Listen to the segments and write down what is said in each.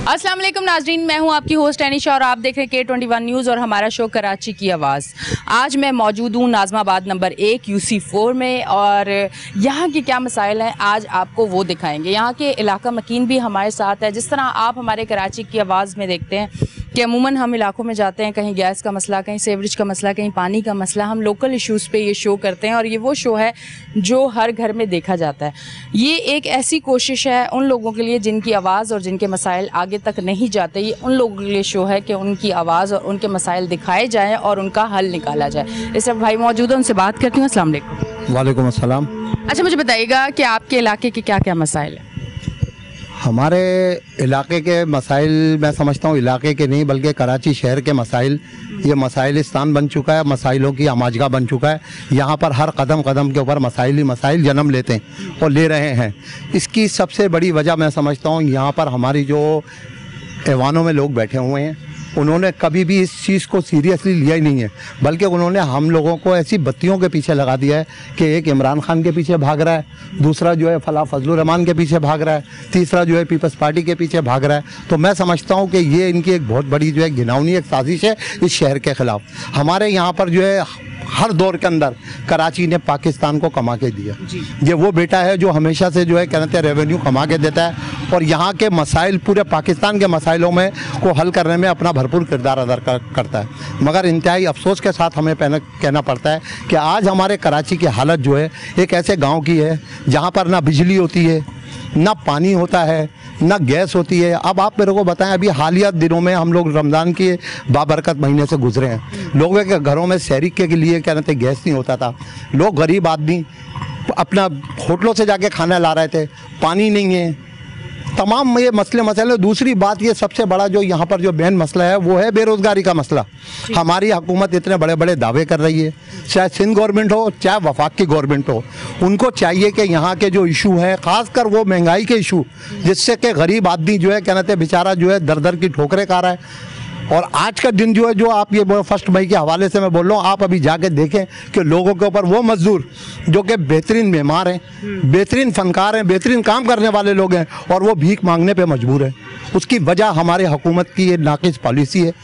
अस्सलाम वालेकुम नाजरीन, मैं हूं आपकी होस्ट एनिशा और आप देख रहे हैं K21 न्यूज़ और हमारा शो कराची की आवाज़। आज मैं मौजूद हूं नाज़माबाद नंबर 1 UC4 में और यहां के क्या मसाइल हैं आज आपको वो दिखाएंगे। यहां के इलाका मकीन भी हमारे साथ है। जिस तरह आप हमारे कराची की आवाज़ में देखते हैं कि अमूमन हम इलाकों में जाते हैं, कहीं गैस का मसला, कहीं सीवरेज का मसला, कहीं पानी का मसला, हम लोकल इश्यूज़ पे ये शो करते हैं और ये वो शो है जो हर घर में देखा जाता है। ये एक ऐसी कोशिश है उन लोगों के लिए जिनकी आवाज़ और जिनके मसाइल आगे तक नहीं जाते। ये उन लोगों के लिए शो है कि उनकी आवाज़ और उनके मसाइल दिखाए जाएँ और उनका हल निकाला जाए। इस वक्त भाई मौजूद है, उनसे बात करती हूँ। अस्सलाम वालेकुम। वालेकुम अस्सलाम। अच्छा, मुझे बताइएगा कि आपके इलाके के क्या क्या मसाइल हैं? हमारे इलाके के मसाइल, मैं समझता हूँ इलाके के नहीं बल्कि कराची शहर के मसाइल, ये मसाइलिस्तान बन चुका है, मसाइलों की अमाजगा बन चुका है। यहाँ पर हर कदम कदम के ऊपर मसाइल ही मसाइल जन्म लेते हैं और ले रहे हैं। इसकी सबसे बड़ी वजह मैं समझता हूँ यहाँ पर हमारी जो ऐवानों में लोग बैठे हुए हैं उन्होंने कभी भी इस चीज़ को सीरियसली लिया ही नहीं है, बल्कि उन्होंने हम लोगों को ऐसी बत्तियों के पीछे लगा दिया है कि एक इमरान खान के पीछे भाग रहा है, दूसरा जो है फला फजलुर रहमान के पीछे भाग रहा है, तीसरा जो है पीपल्स पार्टी के पीछे भाग रहा है। तो मैं समझता हूँ कि ये इनकी एक बहुत बड़ी जो है घिनौनी एक साजिश है इस शहर के ख़िलाफ़। हमारे यहाँ पर जो है हर दौर के अंदर कराची ने पाकिस्तान को कमा के दिया। ये वो बेटा है जो हमेशा से जो है कहते हैं रेवेन्यू कमा के देता है और यहाँ के मसाइल, पूरे पाकिस्तान के मसाइलों में को हल करने में अपना भरपूर किरदार अदा करता है। मगर इंतहाई अफसोस के साथ हमें कहना पड़ता है कि आज हमारे कराची की हालत जो है एक ऐसे गाँव की है जहाँ पर ना बिजली होती है, ना पानी होता है, ना गैस होती है। अब आप मेरे को बताएं, अभी हालिया दिनों में हम लोग रमज़ान के बाबरकत महीने से गुजरे हैं, लोगों के घरों में सहरी के लिए क्या कहते गैस नहीं होता था, लोग गरीब आदमी अपना होटलों से जाके खाना ला रहे थे, पानी नहीं है, तमाम ये मसले। दूसरी बात, ये सबसे बड़ा जो यहाँ पर जो मेन मसला है वो है बेरोज़गारी का मसला। हमारी हुकूमत इतने बड़े बड़े दावे कर रही है, चाहे सिंध गवर्नमेंट हो चाहे वफाक की गवर्नमेंट हो, उनको चाहिए कि यहाँ के जो इशू हैं, ख़ासकर वो महंगाई के इशू, जिससे कि गरीब आदमी जो है कहते बेचारा जो है दर दर की ठोकरें खा रहा है। और आज का दिन जो है, जो आप ये 1 मई के हवाले से मैं बोल रहा हूँ, आप अभी जाके देखें कि लोगों के ऊपर वो मजदूर जो कि बेहतरीन मेमार हैं, बेहतरीन फनकार हैं, बेहतरीन काम करने वाले लोग हैं और वो भीख मांगने पे मजबूर है। उसकी वजह हमारे हुकूमत की ये नाकिस पॉलिसी है।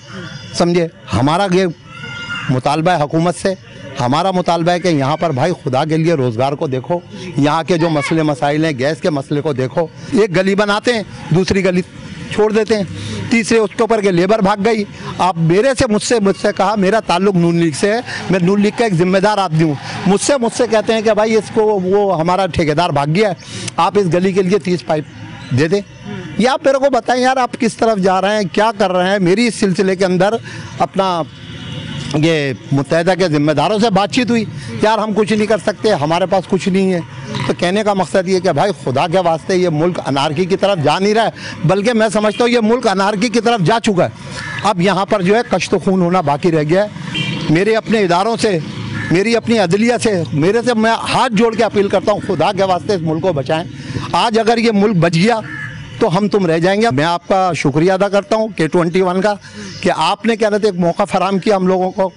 समझे, हमारा ये मुतालबा है हुकूमत से, हमारा मुतालबा है कि यहाँ पर भाई खुदा के लिए रोज़गार को देखो, यहाँ के जो मसले मसाइल हैं, गैस के मसले को देखो। एक गली बनाते हैं, दूसरी गली छोड़ देते हैं, तीसरे उसके ऊपर के लेबर भाग गई। आप मुझसे कहा, मेरा ताल्लुक नून लीग से है, मैं नून लीग का एक जिम्मेदार आदमी हूँ। मुझसे कहते हैं कि भाई इसको वो हमारा ठेकेदार भाग गया है, आप इस गली के लिए 30 पाइप दे दें। या आप मेरे को बताएं यार, आप किस तरफ जा रहे हैं, क्या कर रहे हैं। मेरी इस सिलसिले के अंदर अपना ये मुत्तहिदा के ज़िम्मेदारों से बातचीत हुई, यार हम कुछ नहीं कर सकते, हमारे पास कुछ नहीं है। तो कहने का मकसद ये कि भाई खुदा के वास्ते ये मुल्क अनारकी की तरफ जा नहीं रहा है, बल्कि मैं समझता हूँ ये मुल्क अनारकी की तरफ जा चुका है। अब यहाँ पर जो है कश्त खून होना बाकी रह गया है। मेरे अपने इदारों से, मेरी अपनी अदलिया से, मेरे से मैं हाथ जोड़ के अपील करता हूँ, खुदा के वास्ते इस मुल्क को बचाएँ। आज अगर ये मुल्क बच गया तो हम तुम रह जाएंगे। मैं आपका शुक्रिया अदा करता हूँ K21 का कि आपने क्या कहते एक मौका फराहम किया हम लोगों को,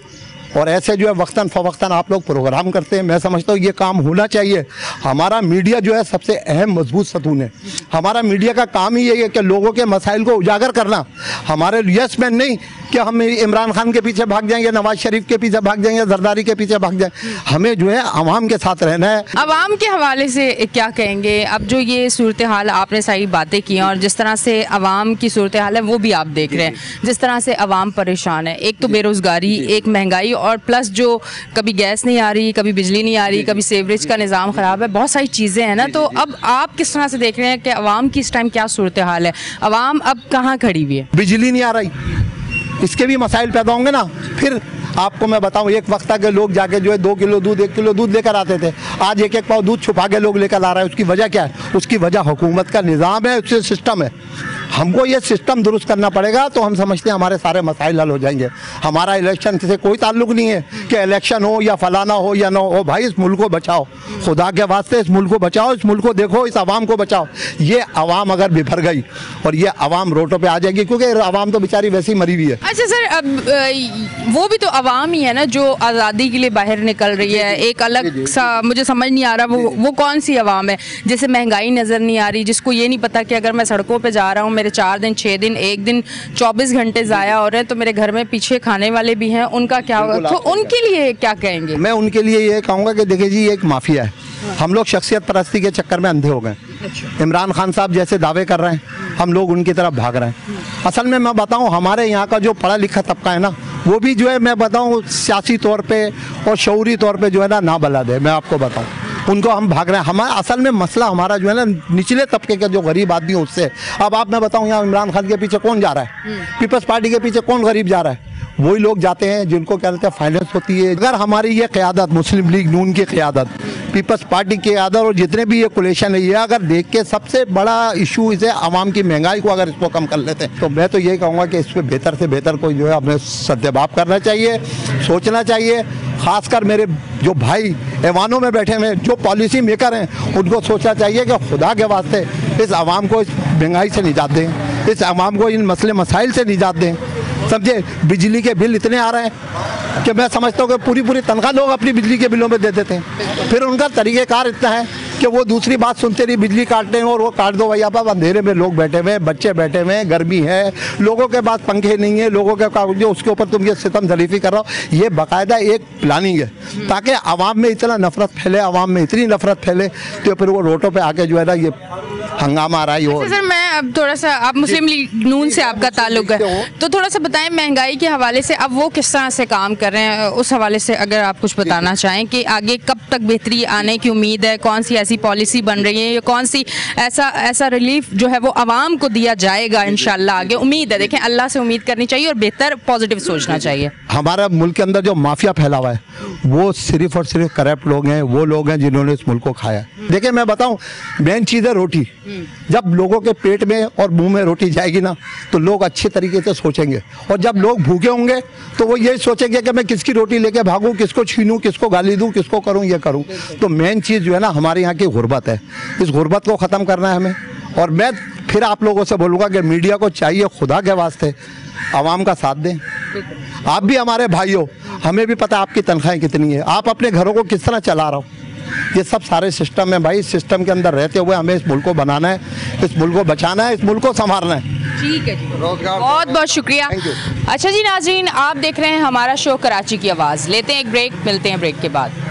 और ऐसे जो है वक्तन फ़वक्तन आप लोग प्रोग्राम करते हैं। मैं समझता हूँ ये काम होना चाहिए। हमारा मीडिया जो है सबसे अहम मजबूत सतून है। हमारा मीडिया का काम ही यही है कि लोगों के मसाइल को उजागर करना। हमारे यस मैन नहीं कि हम इमरान खान के पीछे भाग जाएंगे, नवाज शरीफ के पीछे भाग जाएंगे, जरदारी के पीछे भाग जाएंगे। हमें जो है आवाम के साथ रहना है। आवाम के हवाले से क्या कहेंगे? अब जो ये सूरत हाल, आपने सारी बातें की और जिस तरह से आवाम की सूरत हाल है वो भी आप देख रहे हैं, जिस तरह से आवाम परेशान है। एक तो बेरोज़गारी, एक महंगाई और प्लस जो कभी गैस नहीं आ रही, कभी बिजली नहीं आ रही, कभी सीवरेज का निज़ाम ख़राब है, बहुत सारी चीज़ें हैं ना। तो अब आप किस तरह से देख रहे हैं कि आवाम की इस टाइम क्या सूरत हाल है? आवाम अब कहाँ खड़ी हुई है? बिजली नहीं आ रही, इसके भी मसाइल पैदा होंगे ना। फिर आपको मैं बताऊं, एक वक्त के लोग जाके जो है 2 किलो दूध 1 किलो दूध लेकर आते थे, आज 1-1 पाव दूध छुपा के लोग लेकर आ रहे हैं। उसकी वजह क्या है? उसकी वजह हुकूमत का निज़ाम है, उससे सिस्टम है। हमको ये सिस्टम दुरुस्त करना पड़ेगा तो हम समझते हैं हमारे सारे मसाइल हल हो जाएंगे। हमारा इलेक्शन से कोई ताल्लुक नहीं है कि इलेक्शन हो या फलाना हो या ना हो। भाई इस मुल्क को बचाओ, खुदा के वास्ते इस मुल्क को बचाओ, इस मुल्क को देखो, इस आवाम को बचाओ। ये आवाम अगर बिफर गई और ये आवाम रोडों पे आ जाएगी, क्योंकि आवाम तो बेचारी वैसे ही मरी हुई है। अच्छा सर, अब वो भी तो आवाम ही है ना जो आज़ादी के लिए बाहर निकल रही है। एक अलग सा मुझे समझ नहीं आ रहा वो कौन सी आवाम है जिसे महंगाई नज़र नहीं आ रही, जिसको ये नहीं पता कि अगर मैं सड़कों पर जा रहा हूँ, मेरे 4 दिन 6 दिन 1 दिन 24 घंटे ज़ाया हो रहे हैं, तो मेरे घर में पीछे खाने वाले भी हैं, उनका क्या होगा? तो उनके लिए क्या कहेंगे? मैं उनके लिए ये कहूँगा कि देखिए जी, ये एक माफिया है। हम लोग शख्सियत परस्ती के चक्कर में अंधे हो गए। इमरान खान साहब जैसे दावे कर रहे हैं, हम लोग उनकी तरफ भाग रहे हैं। असल में मैं बताऊं, हमारे यहाँ का जो पढ़ा लिखा तबका है ना, वो भी जो है मैं बताऊं सियासी तौर पे और शऊरी तौर पे जो है ना बलद है। मैं आपको बताऊं, उनको हम भाग रहे हैं। हमारा असल में मसला हमारा जो है ना निचले तबके का जो गरीब आदमी है उससे। अब आप मैं बताऊं, यहाँ इमरान खान के पीछे कौन जा रहा है? पीपल्स पार्टी के पीछे कौन गरीब जा रहा है? वही लोग जाते हैं जिनको क्या कहते हैं फाइनेंस होती है। अगर हमारी ये क़यादत, मुस्लिम लीग नून की क़यादत, पीपल्स पार्टी की क़यादत और जितने भी ये कोलेशन है, ये अगर देख के सबसे बड़ा इशू इसे आवाम की महंगाई को अगर इसको कम कर लेते हैं, तो मैं तो यही कहूँगा कि इस पर बेहतर से बेहतर कोई जो है अपने सद्भाव करना चाहिए, सोचना चाहिए। खासकर मेरे जो भाई ऐवानों में बैठे हुए जो पॉलिसी मेकर हैं, उनको सोचना चाहिए कि खुदा के वास्ते इस आवाम को इस महंगाई से निजात दें, इस आवाम को इन मसले मसाइल से निजात दें। समझे, बिजली के बिल इतने आ रहे हैं कि मैं समझता हूँ कि पूरी तनख्वाह लोग अपनी बिजली के बिलों में दे देते हैं। फिर उनका तरीक़ेकार इतना है कि वो दूसरी बात सुनते नहीं, बिजली काटते हैं और वो काट दो भैया। अब अंधेरे में लोग बैठे हुए हैं, बच्चे बैठे हुए हैं, गर्मी है, लोगों के पास पंखे नहीं है, लोगों के जो उसके ऊपर तुम ये सितम जलीफी कर रहे हो। ये बाकायदा एक प्लानिंग है ताकि आवाम में इतना नफरत फैले, आवाम में इतनी नफरत फैले तो फिर वो रोडों पर आके जो है ना ये हंगामा आ रहा है। हो सर, मैं अब थोड़ा सा, आप मुस्लिम लीग नून से आपका ताल्लुक है, तो थोड़ा सा बताएं महंगाई के हवाले से अब वो किस तरह से काम कर रहे हैं, उस हवाले से अगर आप कुछ बताना चाहें कि आगे कब तक बेहतरी आने की उम्मीद है, कौन सी ऐसी पॉलिसी बन रही है, या कौन सी ऐसा रिलीफ जो है वो आवाम को दिया जाएगा इंशाल्लाह आगे? उम्मीद है, देखें अल्लाह से उम्मीद करनी चाहिए और बेहतर पॉजिटिव सोचना चाहिए। हमारा मुल्क के अंदर जो माफिया फैला हुआ है वो सिर्फ और सिर्फ करप्ट लोग हैं, वो लोग हैं जिन्होंने इस मुल्क को खाया। देखिए मैं बताऊं, मेन चीज़ है रोटी। जब लोगों के पेट में और मुंह में रोटी जाएगी ना, तो लोग अच्छे तरीके से सोचेंगे, और जब लोग भूखे होंगे तो वो यही सोचेंगे कि मैं किसकी रोटी लेके भागूं, किसको छीनूं, किसको गाली दूं, किसको करूं, ये करूं। तो मेन चीज़ जो है ना हमारे यहाँ की गुर्बत है, इस गुर्बत को ख़त्म करना है हमें। और मैं फिर आप लोगों से बोलूँगा कि मीडिया को चाहिए खुदा के वास्ते आवाम का साथ दें। आप भी हमारे भाई हो, हमें भी पता है आपकी तनख्वाहें कितनी है, आप अपने घरों को किस तरह चला रहे हो। ये सब सारे सिस्टम है भाई, सिस्टम के अंदर रहते हुए हमें इस मुल्क को बनाना है, इस मुल्क को बचाना है, इस मुल्क को संभालना है। ठीक है जी, बहुत बहुत शुक्रिया। अच्छा जी नाज़रीन, आप देख रहे हैं हमारा शो कराची की आवाज़। लेते हैं एक ब्रेक, मिलते हैं ब्रेक के बाद।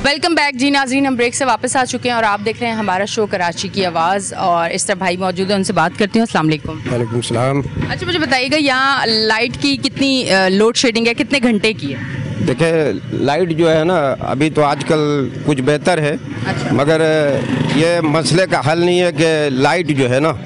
वेलकम बैक जी नाज़रीन, हम ब्रेक से वापस आ चुके हैं और आप देख रहे हैं हमारा शो कराची की आवाज़। और इस तरह भाई मौजूद है, उनसे बात करती हूँ। अस्सलाम वालेकुम। वालेकुम सलाम। अच्छा, मुझे बताइएगा यहाँ लाइट की कितनी लोड शेडिंग है, कितने घंटे की है? देखिए लाइट जो है ना अभी तो आजकल कुछ बेहतर है। अच्छा। मगर ये मसले का हल नहीं है कि लाइट जो है ना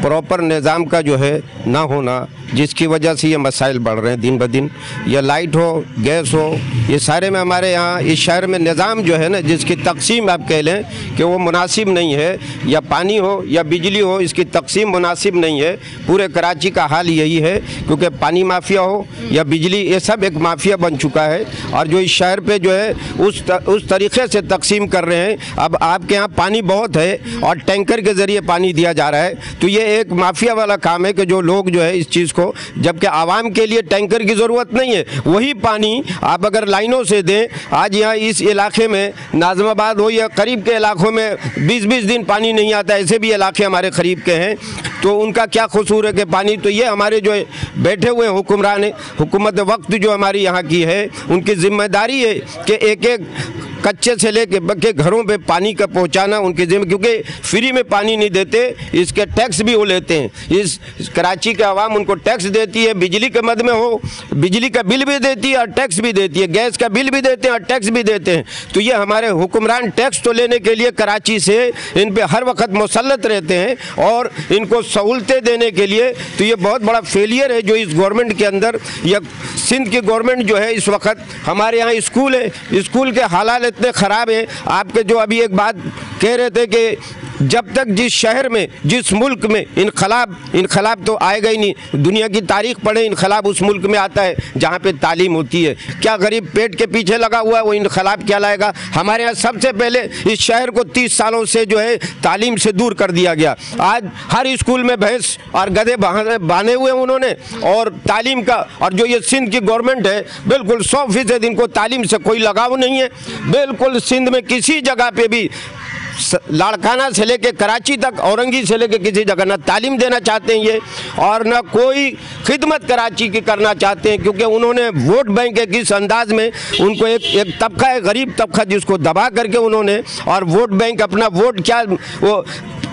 प्रॉपर निज़ाम का जो है ना होना, जिसकी वजह से ये मसाइल बढ़ रहे हैं दिन ब दिन। या लाइट हो, गैस हो, ये सारे में हमारे यहाँ इस शहर में निज़ाम जो है ना, जिसकी तकसीम आप कह लें कि वो मुनासिब नहीं है। या पानी हो या बिजली हो, इसकी तकसीम मुनासिब नहीं है। पूरे कराची का हाल यही है, क्योंकि पानी माफिया हो या बिजली, ये सब एक माफिया बन चुका है। और जो इस शहर पे जो है उस तरीक़े से तकसीम कर रहे हैं। अब आपके यहाँ पानी बहुत है और टैंकर के ज़रिए पानी दिया जा रहा है, तो ये एक माफिया वाला काम है कि जो लोग जो है इस चीज़ को, जबकि आवाम के लिए टैंकर की ज़रूरत नहीं है, वही पानी आप अगर लाइनों से दें। आज यहाँ इस इलाके में नाज़माबाद हो या करीब के इलाकों में 20-20 दिन पानी नहीं आता, ऐसे भी इलाके हमारे करीब के हैं, तो उनका क्या कसूर है कि पानी। तो ये हमारे जो बैठे हुए हुक्मरान, हुकूमत वक्त जो हमारी यहाँ की है, उनकी जिम्मेदारी है कि एक एक कच्चे से लेके पक्के घरों पे पानी का पहुंचाना उनके जिम्मे, क्योंकि फ्री में पानी नहीं देते, इसके टैक्स भी वो लेते हैं। इस कराची के आवाम उनको टैक्स देती है, बिजली के मद में हो बिजली का बिल भी देती है और टैक्स भी देती है, गैस का बिल भी देते हैं और टैक्स भी देते हैं। तो ये हमारे हुक्मरान टैक्स तो लेने के लिए कराची से इन पे हर वक्त मुसल्लत रहते हैं और इनको सहूलतें देने के लिए, तो ये बहुत बड़ा फेलियर है जो इस गवर्नमेंट के अंदर, या सिंध की गवर्नमेंट जो है इस वक्त। हमारे यहाँ स्कूल है, स्कूल के हालात इतने ख़राब हैं। आपके जो अभी एक बात कह रहे थे कि जब तक जिस शहर में जिस मुल्क में इनकलाब तो आएगा ही नहीं। दुनिया की तारीख पढ़े, इनकलाब उस मुल्क में आता है जहाँ पे तालीम होती है। क्या गरीब पेट के पीछे लगा हुआ है, वो इनकलाब क्या लाएगा? हमारे यहाँ सबसे पहले इस शहर को 30 सालों से जो है तालीम से दूर कर दिया गया। आज हर स्कूल में भैंस और गधे बांधे हुए हैं उन्होंने, और तालीम का, और जो ये सिंध की गवर्नमेंट है बिल्कुल 100% इनको तालीम से कोई लगाव नहीं है। बिल्कुल सिंध में किसी जगह पे भी लाड़काना से लेके कराची तक, औरंगी से लेके किसी जगह ना तालीम देना चाहते हैं ये, और ना कोई खिदमत कराची की करना चाहते हैं, क्योंकि उन्होंने वोट बैंक के किस अंदाज में उनको एक तबका है, गरीब तबका, जिसको दबा करके उन्होंने, और वोट बैंक अपना वोट क्या वो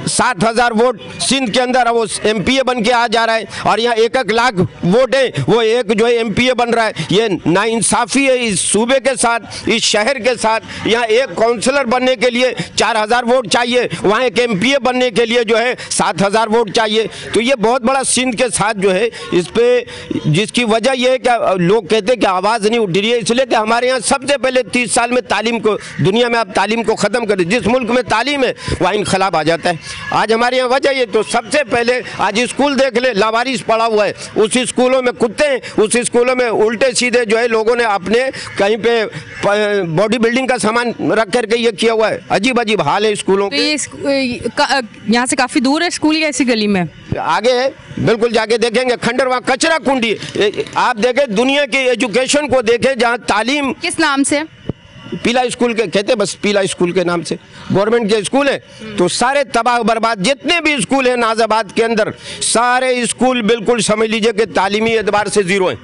7,000 वोट सिंध के अंदर वो MPA बन के आ जा रहा है, और यहाँ 1-1 लाख वोट है, वो एक जो है MPA बन रहा है। ये नाइंसाफ़ी है इस सूबे के साथ, इस शहर के साथ। यहाँ एक काउंसलर बनने के लिए 4,000 वोट चाहिए, वहाँ एक MPA बनने के लिए जो है 7,000 वोट चाहिए। तो ये बहुत बड़ा सिंध के साथ जो है इस पर, जिसकी वजह यह है कि लोग कहते हैं कि आवाज़ नहीं उठ रही है, इसलिए कि हमारे यहाँ सबसे पहले 30 साल में तालीम को, दुनिया में आप तालीम को ख़त्म करें। जिस मुल्क में तालीम है वहाँ इनकलाब आ जाता है। आज हमारे यहाँ वजह ये, तो सबसे पहले आज स्कूल देख ले, लावारिस पड़ा हुआ है, उस स्कूलों में कुत्ते हैं, उस स्कूलों में उल्टे सीधे जो है लोगों ने अपने कहीं पे बॉडी बिल्डिंग का सामान रख करके ये किया हुआ है। अजीब अजीब हाल है स्कूलों तो ये यहाँ से काफ़ी दूर है स्कूल, या ऐसी गली में आगे है? बिल्कुल जाके देखेंगे खंडर, वहाँ कचरा कुंडी। आप देखें दुनिया की एजुकेशन को देखें, जहाँ तालीम किस नाम से, पीला स्कूल के कहते, बस पीला स्कूल के नाम से गवर्नमेंट के स्कूल है, तो सारे तबाह बर्बाद। जितने भी स्कूल हैं नाज़ाबाद के अंदर, सारे स्कूल बिल्कुल समझ लीजिए कि तालीमी एतबार से ज़ीरो हैं।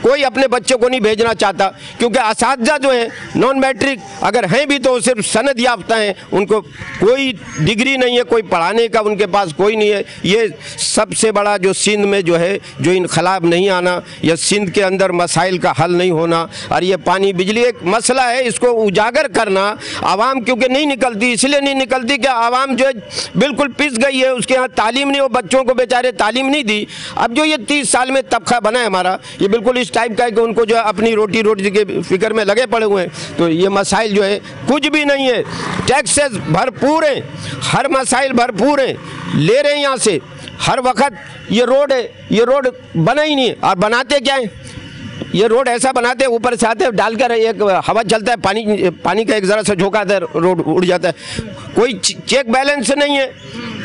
कोई अपने बच्चे को नहीं भेजना चाहता, क्योंकि असातिज़ा जो हैं नॉन मैट्रिक अगर हैं भी तो सिर्फ सनद याफ्ता हैं, उनको कोई डिग्री नहीं है, कोई पढ़ाने का उनके पास कोई नहीं है। ये सबसे बड़ा जो सिंध में जो है जो इनकलाब नहीं आना, या सिंध के अंदर मसाइल का हल नहीं होना, और ये पानी बिजली एक मसला है, इसको उजागर करना। आवाम क्योंकि नहीं निकलती, इसलिए नहीं निकलती कि आवाम जो है बिल्कुल पिस गई है, उसके यहाँ तालीम नहीं हो, बच्चों को बेचारे तालीम नहीं दी। अब जो ये 30 साल में तबका बना है हमारा, ये बिल्कुल इस टाइप का है कि उनको जो है अपनी रोटी के फिक्र में लगे पड़े हुए हैं। तो ये मसाइल जो है कुछ भी नहीं है, टैक्सेस भरपूर हैं, हर मसाइल भरपूर हैं, ले रहे हैं यहाँ से हर वक्त। ये रोड है, ये रोड बना ही नहीं है, और बनाते क्या है, ये रोड ऐसा बनाते हैं ऊपर से आते डालकर एक हवा चलता है, पानी का एक ज़रा सा झोंका आता है, रोड उड़ जाता है। कोई चेक बैलेंस नहीं है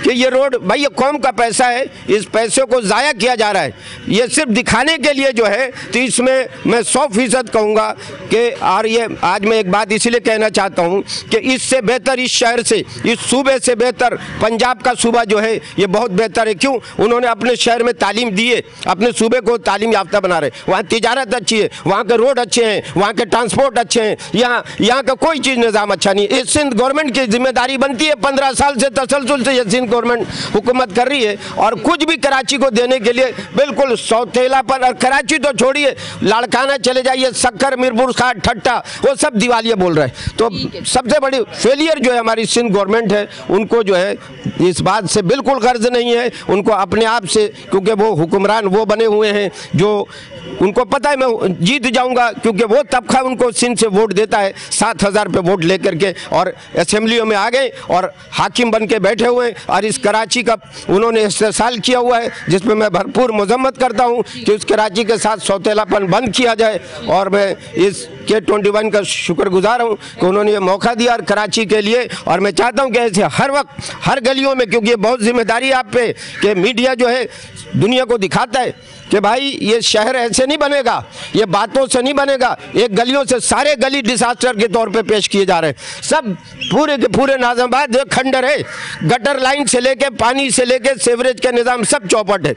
कि ये रोड, भाई ये कौम का पैसा है, इस पैसे को ज़ाया किया जा रहा है, ये सिर्फ दिखाने के लिए जो है। तो इसमें मैं 100% कहूँगा कि, और ये आज मैं एक बात इसलिए कहना चाहता हूँ कि इससे बेहतर इस शहर से, इस सूबे से बेहतर पंजाब का सूबा जो है ये बहुत बेहतर है। क्यों? उन्होंने अपने शहर में तालीम दी है, अपने सूबे को तालीम याफ्ता बना रहे, वहाँ तिजारत अच्छी है, वहाँ के रोड अच्छे हैं, वहाँ के ट्रांसपोर्ट अच्छे हैं, यहाँ का कोई चीज़ निज़ाम अच्छा नहीं है। इस सिंध गवर्नमेंट की जिम्मेदारी बनती है, 15 साल से तसलसल से ये सिंध गवर्नमेंट हुकूमत कर रही है, और कुछ भी कराची को देने के लिए बिल्कुल सौतेलापन। और कराची तो छोड़िए, लाड़काना चले जाइए, सक्कर, मीरपुर खाट, ठट्टा, वो सब दिवालिया बोल रहे हैं। तो सबसे बड़ी फेलियर जो है हमारी सिंध गवर्नमेंट है, उनको जो है इस बात से बिल्कुल गर्ज नहीं है, उनको अपने आप से, क्योंकि वो हुक्मरान वो बने हुए हैं जो उनको पता है मैं जीत जाऊंगा, क्योंकि वो तबका उनको सिंध से वोट देता है 7,000 पे वोट लेकर के, और असेंबलियों में आ गए और हाकिम बन के बैठे हुए हैं। और इस कराची का उन्होंने इस्तेसाल किया हुआ है, जिसमें मैं भरपूर मजम्मत करता हूं कि उस कराची के साथ सौतेलापन बंद किया जाए। और मैं इस K21 का शुक्रगुजार हूं कि उन्होंने ये मौका दिया कराची के लिए। और मैं चाहता हूं कि ऐसे हर वक्त हर गलियों में, क्योंकि ये बहुत जिम्मेदारी है आप पे कि मीडिया जो है दुनिया को दिखाता है कि भाई ये शहर ऐसे नहीं बनेगा, ये बातों से नहीं बनेगा, एक गलियों से सारे गली डिजास्टर के तौर पे पेश किए जा रहे हैं। सब पूरे के पूरे नाज़ाबाद खंडर है, गटर लाइन से लेके पानी से लेके सेवरेज के निज़ाम सब चौपट है।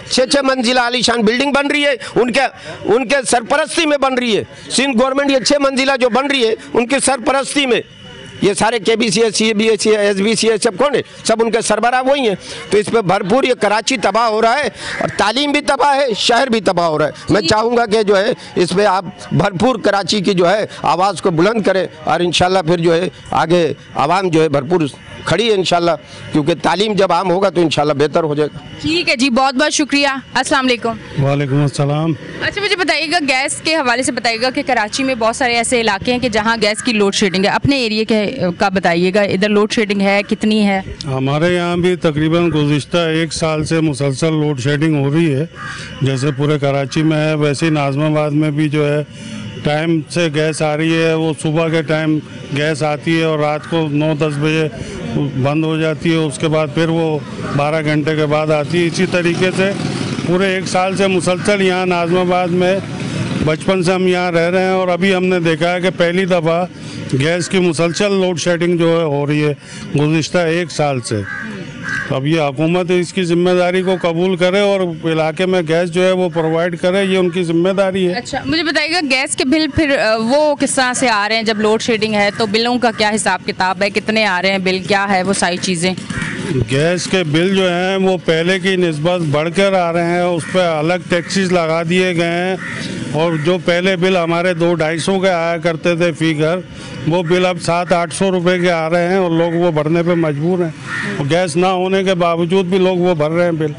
6 मंजिला आलीशान बिल्डिंग बन रही है, उनके सरपरस्ती में बन रही है। सिंध गवर्नमेंट ये 6 मंजिला जो बन रही है उनकी सरपरस्ती में, ये सारे KBC है, CBSE है, SBC है, सब कौन है? सब उनके सरबराह वही हैं। तो इस पर भरपूर, ये कराची तबाह हो रहा है और तालीम भी तबाह है, शहर भी तबाह हो रहा है। मैं चाहूँगा कि जो है इस पर आप भरपूर कराची की जो है आवाज़ को बुलंद करें और इंशाल्लाह फिर जो है आगे आवाम जो है भरपूर खड़ी है इंशाल्लाह, क्योंकि तालीम जब आम होगा तो इंशाल्लाह बेहतर हो जाएगा। ठीक है जी, बहुत बहुत शुक्रिया। अस्सलाम वालेकुम। वालेकुम अस्सलाम। अच्छा, मुझे बताइएगा, गैस के हवाले से बताइएगा कि कराची में बहुत सारे ऐसे इलाके हैं कि जहां गैस की लोड शेडिंग है। अपने एरिया का बताइएगा, इधर लोड शेडिंग है, कितनी है? हमारे यहाँ भी तकरीबन गुज़िश्ता 1 साल से मुसलसल लोड शेडिंग हो रही है। जैसे पूरे कराची में है, वैसे ही नाज़माबाद में भी जो है टाइम से गैस आ रही है। वो सुबह के टाइम गैस आती है और रात को 9-10 बजे बंद हो जाती है। उसके बाद फिर वो 12 घंटे के बाद आती है। इसी तरीके से पूरे 1 साल से मुसलसल यहाँ नाज़माबाद में, बचपन से हम यहाँ रह रहे हैं और अभी हमने देखा है कि पहली दफ़ा गैस की मुसलसल लोड शेडिंग जो है हो रही है गुज़िश्ता 1 साल से। अब ये हुकूमत इसकी जिम्मेदारी को कबूल करे और इलाके में गैस जो है वो प्रोवाइड करे, ये उनकी जिम्मेदारी है। अच्छा, मुझे बताइएगा, गैस के बिल फिर वो किस तरह से आ रहे हैं? जब लोड शेडिंग है तो बिलों का क्या हिसाब किताब है, कितने आ रहे हैं बिल, क्या है वो सारी चीज़ें? गैस के बिल जो हैं वो पहले की निस्बत बढ़कर आ रहे हैं। उस पर अलग टैक्सेस लगा दिए गए हैं और जो पहले बिल हमारे 200-250 के आया करते थे फी घर, वो बिल अब 700-800 रुपये के आ रहे हैं और लोग वो भरने पे मजबूर हैं। और गैस ना होने के बावजूद भी लोग वो भर रहे हैं बिल।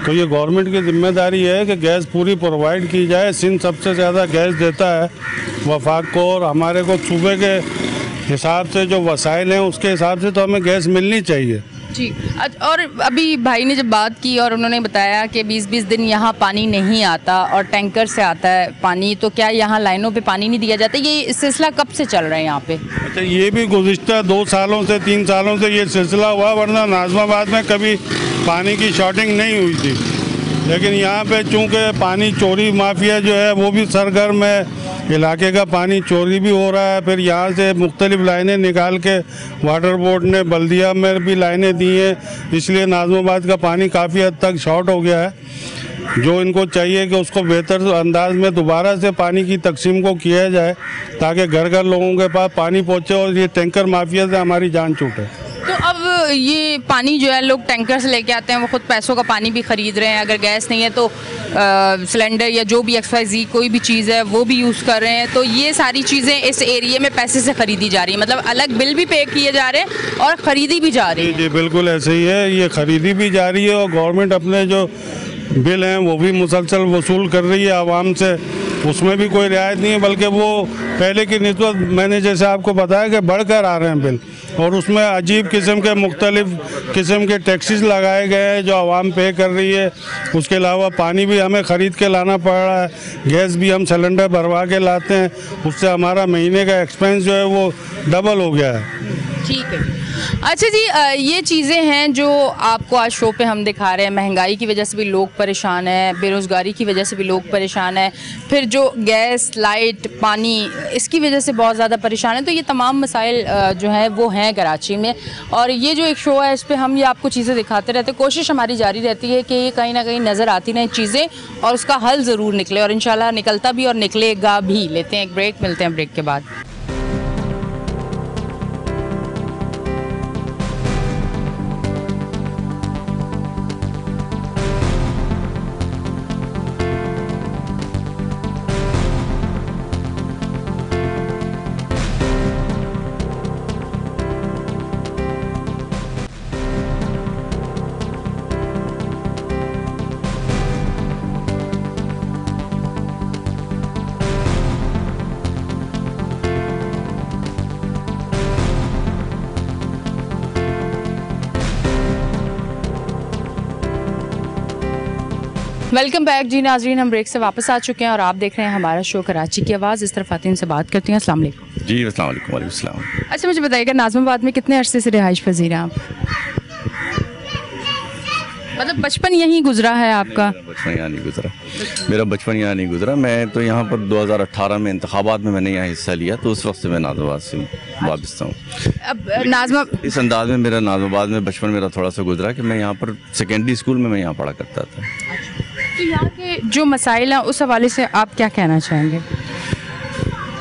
तो ये गवर्नमेंट की जिम्मेदारी है कि गैस पूरी प्रोवाइड की जाए। सिंध सबसे ज़्यादा गैस देता है वफाक को, और हमारे को सूबे के हिसाब से जो वसाइल हैं उसके हिसाब से तो हमें गैस मिलनी चाहिए जी। और अभी भाई ने जब बात की और उन्होंने बताया कि 20-20 दिन यहाँ पानी नहीं आता और टैंकर से आता है पानी, तो क्या यहाँ लाइनों पे पानी नहीं दिया जाता? ये सिलसिला कब से चल रहा है यहाँ पे? अच्छा, ये भी गुज़िश्ता 2 सालों से 3 सालों से ये सिलसिला हुआ, वरना नाज़माबाद में कभी पानी की शॉर्टिंग नहीं हुई थी। लेकिन यहाँ पे चूँकि पानी चोरी माफिया जो है वो भी सरगर्म है, इलाके का पानी चोरी भी हो रहा है। फिर यहाँ से मुख्तलिफ लाइनें निकाल के वाटर बोर्ड ने बल्दिया में भी लाइनें दी हैं, इसलिए नाज़माबाद का पानी काफ़ी हद तक शॉर्ट हो गया है। जो इनको चाहिए कि उसको बेहतर अंदाज में दोबारा से पानी की तकसीम को किया जाए ताकि घर घर लोगों के पास पानी पहुँचे और ये टैंकर माफिया से हमारी जान छूटे। तो अब ये पानी जो है लोग टैंकर से लेके आते हैं, वो खुद पैसों का पानी भी ख़रीद रहे हैं। अगर गैस नहीं है तो सिलेंडर या जो भी XYZ कोई भी चीज़ है वो भी यूज़ कर रहे हैं। तो ये सारी चीज़ें इस एरिया में पैसे से ख़रीदी जा रही है, मतलब अलग बिल भी पे किए जा रहे हैं और ख़रीदी भी जा रही है। जी बिल्कुल ऐसे ही है, ये ख़रीदी भी जा रही है और गवर्नमेंट अपने जो बिल हैं वो भी मुसलसल वसूल कर रही है आवाम से। उसमें भी कोई रियायत नहीं है, बल्कि वो पहले की निस्बत मैंने जैसे आपको बताया कि बढ़कर आ रहे हैं बिल, और उसमें अजीब किस्म के मुख्तलिफ किस्म के टैक्सेस लगाए गए हैं जो आवाम पे कर रही है। उसके अलावा पानी भी हमें ख़रीद के लाना पड़ रहा है, गैस भी हम सिलेंडर भरवा के लाते हैं, उससे हमारा महीने का एक्सपेंस जो है वो डबल हो गया है। ठीक है। अच्छा जी, ये चीज़ें हैं जो आपको आज शो पे हम दिखा रहे हैं। महंगाई की वजह से भी लोग परेशान हैं, बेरोज़गारी की वजह से भी लोग परेशान हैं, फिर जो गैस, लाइट, पानी, इसकी वजह से बहुत ज़्यादा परेशान हैं। तो ये तमाम मसाइल जो हैं वो हैं कराची में, और ये जो एक शो है इस पर हम ये आपको चीज़ें दिखाते रहते हैं। कोशिश हमारी जारी रहती है कि ये कहीं ना कहीं नज़र आती रहें चीज़ें और उसका हल ज़रूर निकले, और इंशाल्लाह निकलता भी और निकलेगा भी। लेते हैं एक ब्रेक, मिलते हैं ब्रेक के बाद। वेलकम बैक जी नाजरीन, हम ब्रेक से वापस आ चुके हैं और आप देख रहे हैं हमारा शो कराची की आवाज़। इस तरफ फ़ातिन से बात करती हैं। अस्सलाम वालेकुम। जी अस्सलाम वालेकुम। वालेकुम अस्सलाम। अच्छा, मुझे बताइएगा, नाज़माबाद में कितने अरसे से रिहाइश पजीर हैं आप? मतलब बचपन यहीं गुजरा है आपका? मेरा बचपन यहाँ नहीं गुजरा। मैं तो यहाँ पर 2018 में इंतखाबात में मैंने यहाँ हिस्सा लिया, तो उस वक्त से मैं नाज़िमाबाद से वाबस्ता हूँ। अब नाज़मा इस अंदाज में मेरा नाज़िमाबाद में बचपन मेरा थोड़ा सा गुजरा कि मैं यहाँ पर सेकेंडरी स्कूल में मैं यहाँ पढ़ा करता था। तो यहाँ के जो मसाइल हैं उस हवाले से आप क्या कहना चाहेंगे?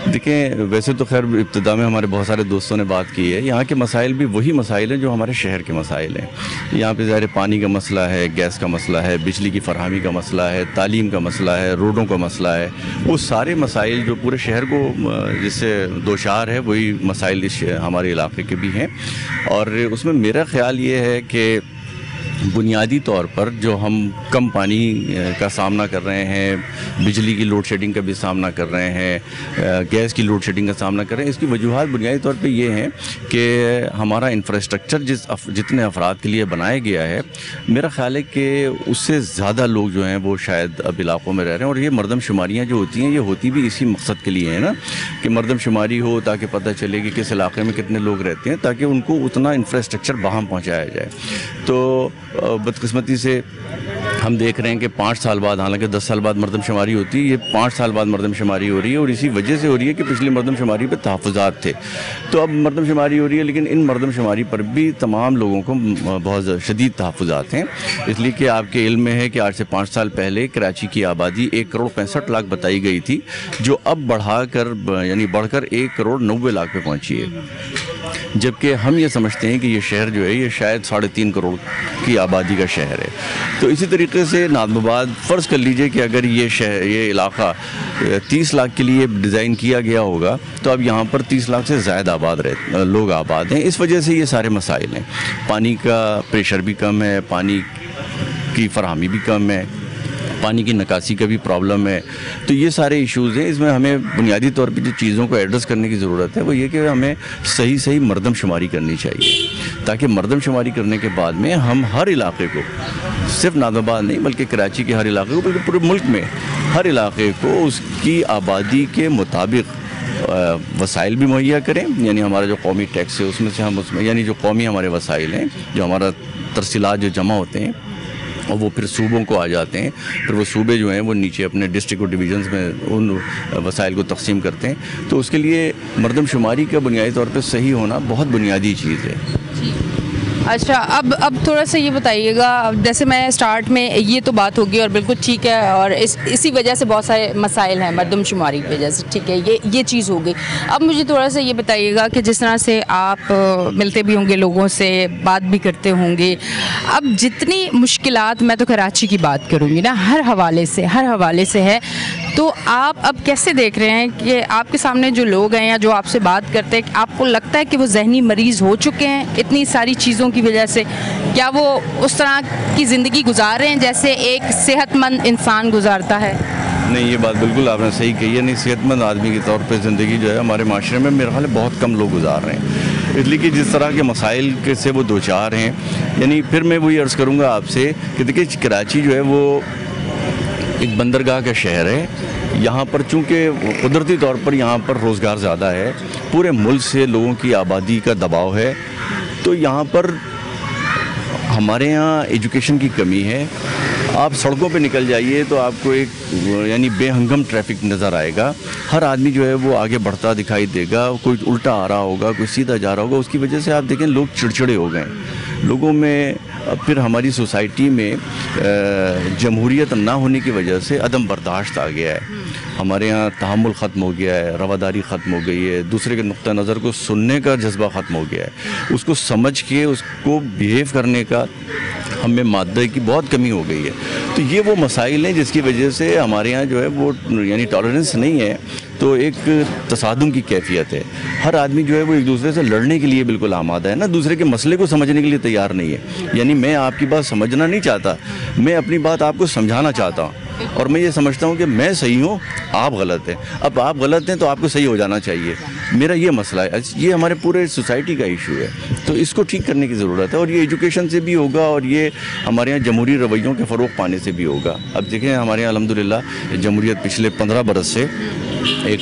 देखिए, वैसे तो खैर इब्तिदा में हमारे बहुत सारे दोस्तों ने बात की है, यहाँ के मसाइल भी वही मसाइल हैं जो हमारे शहर के मसाइल हैं। यहाँ पे ज़ाहिर पानी का मसला है, गैस का मसला है, बिजली की फरहमी का मसला है, तालीम का मसला है, रोडों का मसला है। वो सारे मसाइल जो पूरे शहर को जिससे दोचार है, वही मसाइल हमारे इलाके के भी हैं। और उसमें मेरा ख़्याल ये है कि बुनियादी तौर पर जो हम कम पानी का सामना कर रहे हैं, बिजली की लोड शेडिंग का भी सामना कर रहे हैं, गैस की लोड शेडिंग का सामना कर रहे हैं, इसकी वजूहात बुनियादी तौर पे ये हैं कि हमारा इंफ्रास्ट्रक्चर जितने अफराद के लिए बनाया गया है, मेरा ख़्याल है कि उससे ज़्यादा लोग जो हैं वो शायद अब इलाक़ों में रह रहे हैं। और ये मरदमशुमारियाँ जो होती हैं, ये होती भी इसी मकसद के लिए है ना, कि मरदमशुमारी हो ताकि पता चले कि किस इलाक़े में कितने लोग रहते हैं, ताकि उनको उतना इंफ्रास्ट्रक्चर वहाँ पहुँचाया जाए। तो बदकिस्मती से हम देख रहे हैं कि 5 साल बाद, हालांकि 10 साल बाद मरदमशुमारी होती है, ये 5 साल बाद मरदमशुमारी हो रही है। और इसी वजह से हो रही है कि पिछली मरदमशुमारी पे तहफ़्फ़ुज़ात थे, तो अब मरदमशुमारी हो रही है, लेकिन इन मरदमशुमारी पर भी तमाम लोगों को बहुत शदीद तहफ़्फ़ुज़ात हैं। इसलिए कि आपके इल्म में है कि आज से 5 साल पहले कराची की आबादी 1 करोड़ 65 लाख बताई गई थी, जो अब बढ़कर 1 करोड़ 90 लाख पे पहुँची है। जबकि हम ये समझते हैं कि ये शहर जो है ये शायद 3.5 करोड़ की आबादी का शहर है। तो इसी तरीके से नाज़िमाबाद, फ़र्ज़ कर लीजिए कि अगर ये इलाक़ा 30 लाख के लिए डिज़ाइन किया गया होगा, तो अब यहाँ पर 30 लाख से ज़्यादा लोग आबाद हैं। इस वजह से ये सारे मसाइल हैं। पानी का प्रेशर भी कम है, पानी की फरहमी भी कम है, पानी की निकासी का भी प्रॉब्लम है। तो ये सारे इश्यूज़ हैं। इसमें हमें बुनियादी तौर पे जो चीज़ों को एड्रेस करने की ज़रूरत है वो ये कि हमें सही मरदमशुमारी करनी चाहिए, ताकि मरदमशुमारी करने के बाद में हम हर इलाके को, सिर्फ नाज़िमाबाद नहीं बल्कि कराची के हर इलाके को, बल्कि पूरे मुल्क में हर इलाके को उसकी आबादी के मुताबिक वसाइल भी मुहैया करें। यानी हमारा जो कौमी टैक्स है उसमें से हम यानी जो कौमी हमारे वसाइल हैं, जो हमारा तरसीलात जो जमा होते हैं, और वो फिर सूबों को आ जाते हैं, फिर वो सूबे जो हैं वो नीचे अपने डिस्ट्रिक्ट और डिवीजन्स में उन वसाइल को तकसीम करते हैं। तो उसके लिए मरदमशुमारी का बुनियादी तौर पे सही होना बहुत बुनियादी चीज़ है। अच्छा, अब थोड़ा सा ये बताइएगा, जैसे मैं स्टार्ट में ये तो बात होगी और बिल्कुल ठीक है, और इसी वजह से बहुत सारे मसाइल हैं मरदमशुमारी की वजह से, ठीक है, ये चीज़ हो गई। अब मुझे थोड़ा सा ये बताइएगा कि जिस तरह से आप मिलते भी होंगे लोगों से, बात भी करते होंगे, अब जितनी मुश्किलात, मैं तो कराची की बात करूँगी ना, हर हवाले से है, तो आप अब कैसे देख रहे हैं कि आपके सामने जो लोग हैं या जो आपसे बात करते हैं, आपको लगता है कि वो जहनी मरीज़ हो चुके हैं इतनी सारी चीज़ों की वजह से? क्या वो उस तरह की ज़िंदगी गुजार रहे हैं जैसे एक सेहतमंद इंसान गुजारता है? नहीं, ये बात बिल्कुल आपने सही कही है। नहीं, सेहतमंद आदमी के तौर पे ज़िंदगी जो है हमारे माशरे में मेरे ख्याल है बहुत कम लोग गुजार रहे हैं, इसलिए कि जिस तरह के मसाइल के से वो दो चार हैं। यानी फिर मैं वही अर्ज़ करूँगा आपसे कि देखिए, कराची जो है वो एक बंदरगाह का शहर है। यहाँ पर चूँकि कुदरती तौर पर यहाँ पर रोज़गार ज़्यादा है, पूरे मुल्क से लोगों की आबादी का दबाव है, तो यहाँ पर हमारे यहाँ एजुकेशन की कमी है। आप सड़कों पे निकल जाइए तो आपको एक यानी बेहंगम ट्रैफिक नज़र आएगा। हर आदमी जो है वो आगे बढ़ता दिखाई देगा, कोई उल्टा आ रहा होगा, कोई सीधा जा रहा होगा। उसकी वजह से आप देखें लोग चिड़चिड़े हो गए लोगों में। फिर हमारी सोसाइटी में जमहूरियत ना होने की वजह से अदम बर्दाश्त आ गया है। हमारे यहाँ तहम्मुल ख़त्म हो गया है, रवादारी ख़त्म हो गई है, दूसरे के नुक्ता नज़र को सुनने का जज्बा ख़त्म हो गया है, उसको समझ के उसको बिहेव करने का हमें मादे की बहुत कमी हो गई है। तो ये वो मसाइल हैं जिसकी वजह से हमारे यहाँ जो है वो यानी टॉलरेंस नहीं है, तो एक तसादुम की कैफियत है। हर आदमी जो है वो एक दूसरे से लड़ने के लिए बिल्कुल आमादा है ना, दूसरे के मसले को समझने के लिए तैयार नहीं है। यानी मैं आपकी बात समझना नहीं चाहता, मैं अपनी बात आपको समझाना चाहता हूँ, और मैं ये समझता हूँ कि मैं सही हूँ, आप गलत हैं। अब आप गलत हैं तो आपको सही हो जाना चाहिए, मेरा ये मसला है। ये हमारे पूरे सोसाइटी का इशू है, तो इसको ठीक करने की ज़रूरत है। और ये एजुकेशन से भी होगा और ये हमारे यहाँ जमहूरी रवैयों के फ़रोग़ पाने से भी होगा। अब देखें, हमारे यहाँ अल्हम्दुलिल्लाह जमहूरियत पिछले 15 बरस से एक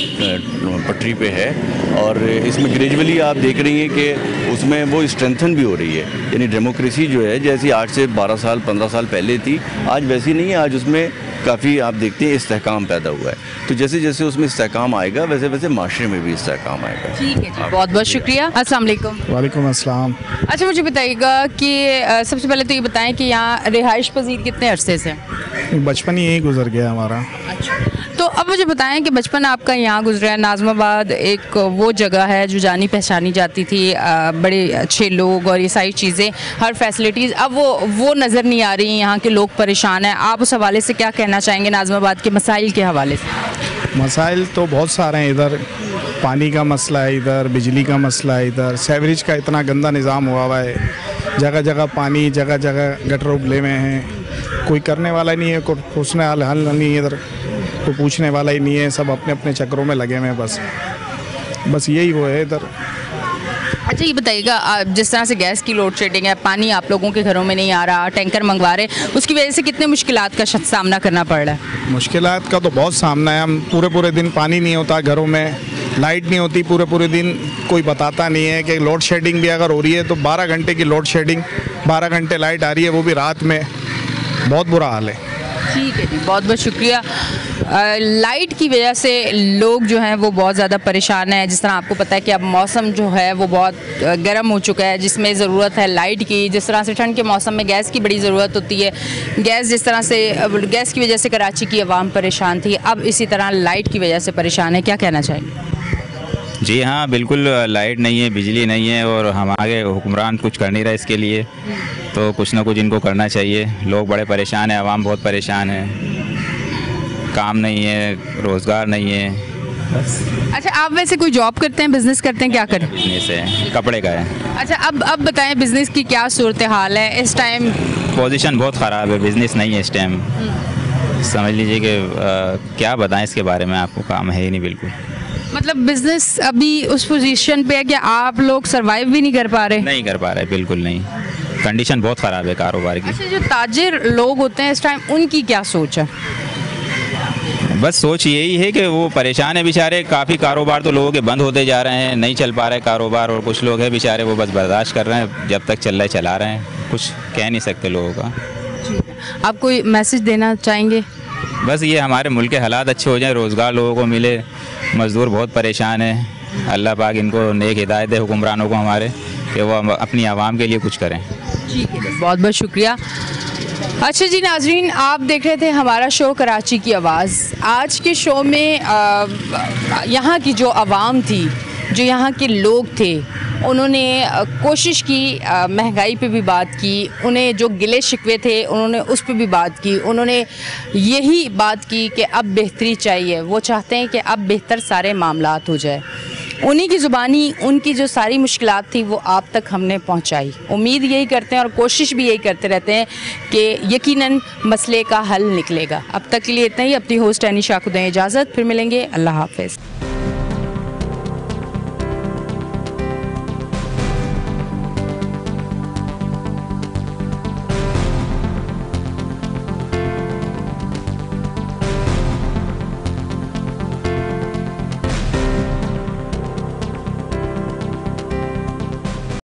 पटरी पे है और इसमें ग्रेजुअली आप देख रही हैं कि उसमें वो स्ट्रेंथन भी हो रही है। यानी डेमोक्रेसी जो है जैसी आज से 12 साल 15 साल पहले थी, आज वैसी नहीं है। आज उसमें काफ़ी आप देखते हैं इस्तेहकाम पैदा हुआ है। तो जैसे जैसे उसमें इस्तेहकाम आएगा वैसे वैसे माशरे में भी इस्तेहकाम आएगा। ठीक है जी, बहुत बहुत शुक्रिया। अस्सलाम वालेकुम। वालेकुम अस्सलाम। अच्छा, मुझे बताइएगा कि सबसे पहले तो ये बताएं कि यहाँ रिहाइश पजीर कितने अरसे से? बचपन ही यही गुजर गया हमारा। अच्छा, तो अब मुझे बताएं कि बचपन आपका यहाँ गुजरा है। नाज़माबाद एक वो जगह है जो जानी पहचानी जाती थी, बड़े अच्छे लोग और ये सारी चीज़ें, हर फैसिलिटीज़, अब वो नज़र नहीं आ रही। यहाँ के लोग परेशान हैं। आप उस हवाले से क्या कहना चाहेंगे नाज़माबाद के मसाइल के हवाले से? मसाइल तो बहुत सारे हैं। इधर पानी का मसला है, इधर बिजली का मसला है, इधर सेवरेज का इतना गंदा निज़ाम हुआ है। जगह जगह पानी, जगह जगह गटर उबले में हैं। कोई करने वाला नहीं है, कोई पूछने वाला हल नहीं है, इधर कोई पूछने वाला ही नहीं है। सब अपने अपने चक्करों में लगे हुए हैं। बस यही वो है इधर। अच्छा, ये बताइएगा, जिस तरह से गैस की लोड शेडिंग है, पानी आप लोगों के घरों में नहीं आ रहा, टैंकर मंगवा रहे, उसकी वजह से कितने मुश्किलात का सामना करना पड़ रहा है? मुश्किलात का तो बहुत सामना है। हम पूरे दिन पानी नहीं होता घरों में, लाइट नहीं होती पूरे दिन। कोई बताता नहीं है कि लोड शेडिंग भी अगर हो रही है तो 12 घंटे की लोड शेडिंग, 12 घंटे लाइट आ रही है, वो भी रात में। बहुत बुरा हाल है। ठीक है जी, बहुत बहुत शुक्रिया। लाइट की वजह से लोग जो हैं वो बहुत ज़्यादा परेशान हैं। जिस तरह आपको पता है कि अब मौसम जो है वो बहुत गर्म हो चुका है, जिसमें ज़रूरत है लाइट की। जिस तरह से ठंड के मौसम में गैस की बड़ी ज़रूरत होती है, गैस की वजह से कराची की आवाम परेशान थी, अब इसी तरह लाइट की वजह से परेशान है। क्या कहना चाहेंगे? जी हाँ, बिल्कुल लाइट नहीं है, बिजली नहीं है और हमारे हुक्मरान कुछ कर नहीं रहा इसके लिए। तो कुछ ना कुछ इनको करना चाहिए। लोग बड़े परेशान हैं, आवाम बहुत परेशान है, काम नहीं है, रोज़गार नहीं है। अच्छा, आप वैसे कोई जॉब करते हैं, बिजनेस करते हैं, क्या करें? बिजनेस है, कपड़े का है। अच्छा, अब बताएं बिजनेस की क्या सूरत हाल है इस टाइम? पोजीशन बहुत ख़राब है, बिजनेस नहीं है इस टाइम। समझ लीजिए कि क्या बताएं इसके बारे में, आपको काम है ही नहीं बिल्कुल। मतलब बिजनेस अभी उस पोजीशन पे है कि आप लोग सरवाइव भी नहीं कर पा रहे? नहीं कर पा रहे, बिल्कुल नहीं। कंडीशन बहुत ख़राब है कारोबार की। अच्छा, जो ताजिर लोग होते हैं इस टाइम, उनकी क्या सोच है? बस सोच यही है कि वो परेशान है बेचारे। काफ़ी कारोबार तो लोगों के बंद होते जा रहे हैं, नहीं चल पा रहे कारोबार। और कुछ लोग हैं बेचारे वो बस बर्दाश्त कर रहे हैं, जब तक चल रहा है चला रहे हैं, कुछ कह नहीं सकते लोगों का। आप कोई मैसेज देना चाहेंगे? बस ये हमारे मुल्क के हालात अच्छे हो जाए, रोज़गार लोगों को मिले। मज़दूर बहुत परेशान है। अल्लाह पाक इनको नेक हिदायत दे हुक्मरानों को हमारे, कि वो अपनी आवाम के लिए कुछ करें। ठीक है, बहुत बहुत शुक्रिया। अच्छा जी नाजरीन, आप देख रहे थे हमारा शो कराची की आवाज़। आज के शो में यहाँ की जो आवाम थी, जो यहाँ के लोग थे, उन्होंने कोशिश की, महंगाई पे भी बात की, उन्हें जो गिले शिकवे थे उन्होंने उस पे भी बात की। उन्होंने यही बात की कि अब बेहतरी चाहिए, वो चाहते हैं कि अब बेहतर सारे मामलात हो जाए। उन्हीं की ज़ुबानी उनकी जो सारी मुश्किलात थी वो आप तक हमने पहुंचाई। उम्मीद यही करते हैं और कोशिश भी यही करते रहते हैं कि यकीनन मसले का हल निकलेगा। अब तक के लिए इतना ही। अपनी होस्ट एनी शाह को दें इजाज़त, फिर मिलेंगे। अल्लाह हाफ़िज़।